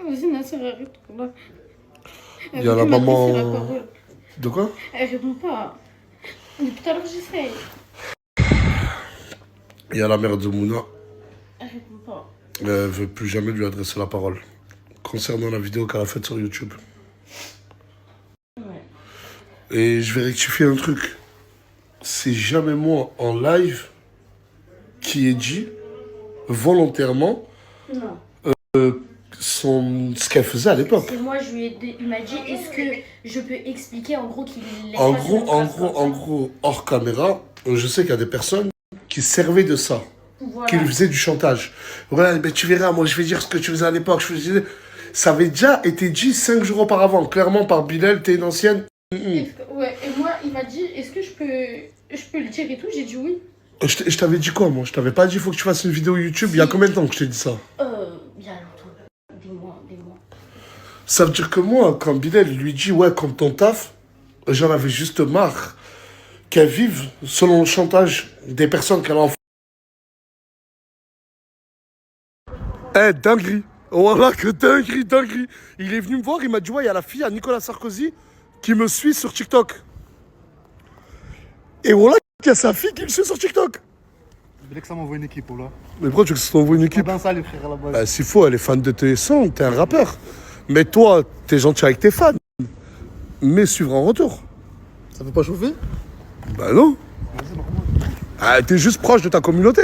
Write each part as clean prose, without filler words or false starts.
Vas-y, Nasser, arrête. Là. Il y a la maman. De quoi? Elle répond pas. Depuis tout à l'heure, j'essaye. Il y a la mère de Mouna. Elle répond pas. Elle veut plus jamais lui adresser la parole. Concernant la vidéo qu'elle a faite sur YouTube. Ouais. Et je vais rectifier un truc. C'est jamais moi en live qui ai dit volontairement Non. ce qu'elle faisait à l'époque. C'est moi, il m'a dit, est-ce que je peux expliquer en gros qu'il laisse En pas gros, hors caméra, je sais qu'il y a des personnes qui servaient de ça. Voilà. Qui lui faisaient du chantage. Ouais, mais tu verras, moi je vais dire ce que tu faisais à l'époque. Ça avait déjà été dit 5 jours auparavant, clairement par Bilal, t'es une ancienne. Ouais, et moi, il m'a dit, est-ce que je peux le dire et tout? J'ai dit oui. Je t'avais dit quoi, moi? Je t'avais pas dit, il faut que tu fasses une vidéo YouTube. Si. Il y a combien de temps que je t'ai dit ça? Il y a longtemps. Des mois. Ça veut dire que moi, quand Bilal lui dit, ouais, comme ton taf, j'en avais juste marre qu'elle vive selon le chantage des personnes qu'elle a en... Eh, dinguerie. Voilà que dinguerie. Il est venu me voir, il m'a dit, ouais, il y a la fille à Nicolas Sarkozy qui me suit sur TikTok. Et voilà qu'il y a sa fille qui me suit sur TikTok. Je voulais que ça m'envoie une équipe, là. Mais pourquoi tu veux que ça t'envoie une équipe? Dans ça, les frères, à la base. Bah, s'il faut, elle est fan de tes sons, t'es un rappeur. Mais toi, t'es gentil avec tes fans. Mais suivre en retour. Ça veut pas chauffer? Bah non. Ah, t'es juste proche de ta communauté.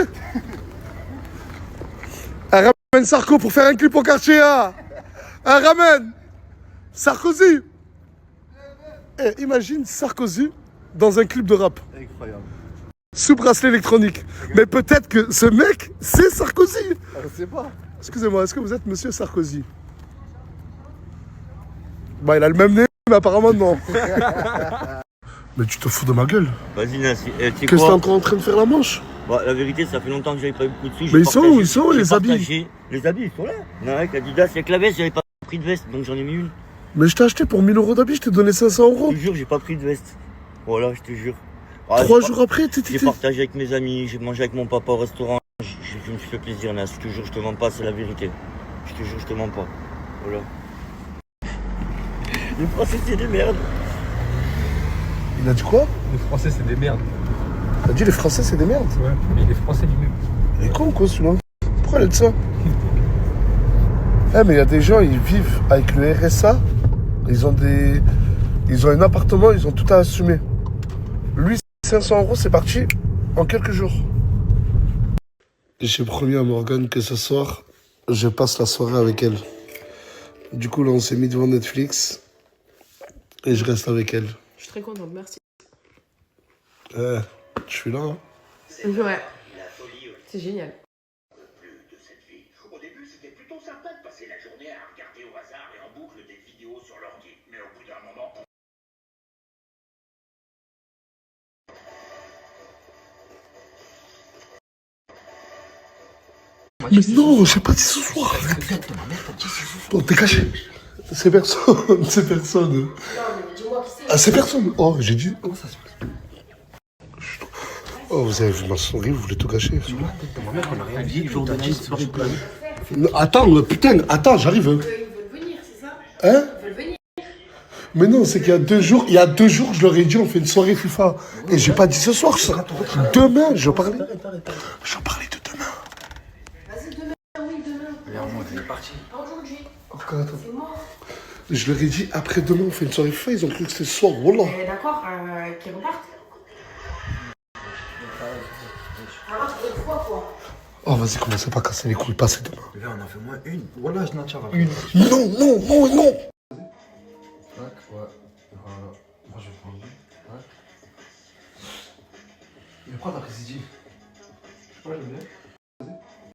Elle ramène Sarko pour faire un clip au quartier, hein. Elle ramène Sarkozy. Eh, imagine Sarkozy dans un clip de rap. Incroyable. Sous bracelet électronique. Mais peut-être que ce mec, c'est Sarkozy. Je sais pas. Excusez-moi, est-ce que vous êtes monsieur Sarkozy? Bah, il a le même nez, mais apparemment non. Mais tu te fous de ma gueule. Vas-y, Nassi. Qu'est-ce que t'es encore en train de faire la manche? Bah, la vérité, ça fait longtemps que j'avais pas eu beaucoup de sous. Mais ils sont où les habits? Les habits, ils sont là. Nike, Adidas, avec la veste, j'avais pas pris de veste, donc j'en ai mis une. Mais je t'ai acheté pour 1000 € d'habits, je t'ai donné 500 €. Je te jure, j'ai pas pris de veste. Voilà, je te jure. 3 jours après, j'ai partagé avec mes amis, j'ai mangé avec mon papa au restaurant. Je me suis fait plaisir, Nas. Je te jure, je te mens pas, c'est la vérité. Je te jure, je te mens pas. Voilà. Les Français, c'est des merdes. Il a dit quoi? Les Français, c'est des merdes. Il a dit les Français, c'est des merdes. Ouais, mais les Français lui-même. Il est con, quoi, celui-là? Pourquoi il a dit ça? Eh, mais il y a des gens, ils vivent avec le RSA. Ils ont un appartement, ils ont tout à assumer. Lui, 500 €, c'est parti en quelques jours. J'ai promis à Morgane que ce soir, je passe la soirée avec elle. Du coup, là, on s'est mis devant Netflix et je reste avec elle. Je suis très contente, merci. Je suis là. Hein. Ouais. C'est génial. Au début, c'était plutôt sympa de passer la journée à regarder au hasard et en boucle des vidéos sur l'ordi. Mais au bout d'un moment... Mais non, j'ai pas dit ce soir. Bon, t'es caché. C'est personne, c'est personne. Ah, c'est personne. Oh, j'ai dit... Oh, vous avez vu ma souris, vous voulez tout cacher. Non, attends, putain, attends, j'arrive. Ils veulent venir, c'est ça? Hein? Ils veulent venir. Mais non, c'est qu'il y a 2 jours, je leur ai dit, on fait une soirée FIFA. Et j'ai pas dit ce soir, ça. Demain, j'en parlais. J'en parlais de demain. Vas-y, demain, oui, demain. Il est parti. Pas aujourd'hui. Encore, attends. C'est mort. Je leur ai dit, après demain, on fait une soirée FIFA, ils ont cru que c'était ce soir, voilà. D'accord, qu'ils repartent. Alors, tu veux quoi? Oh, vas-y, commencez pas à casser les couilles, passez demain. Là, on a fait moins une. Voilà, je n'en tiens pas. Une. Non. Tac, ouais. Voilà. Moi, je vais prendre une. Tac. Mais pourquoi t'as précisé? Je sais pas, j'aime bien.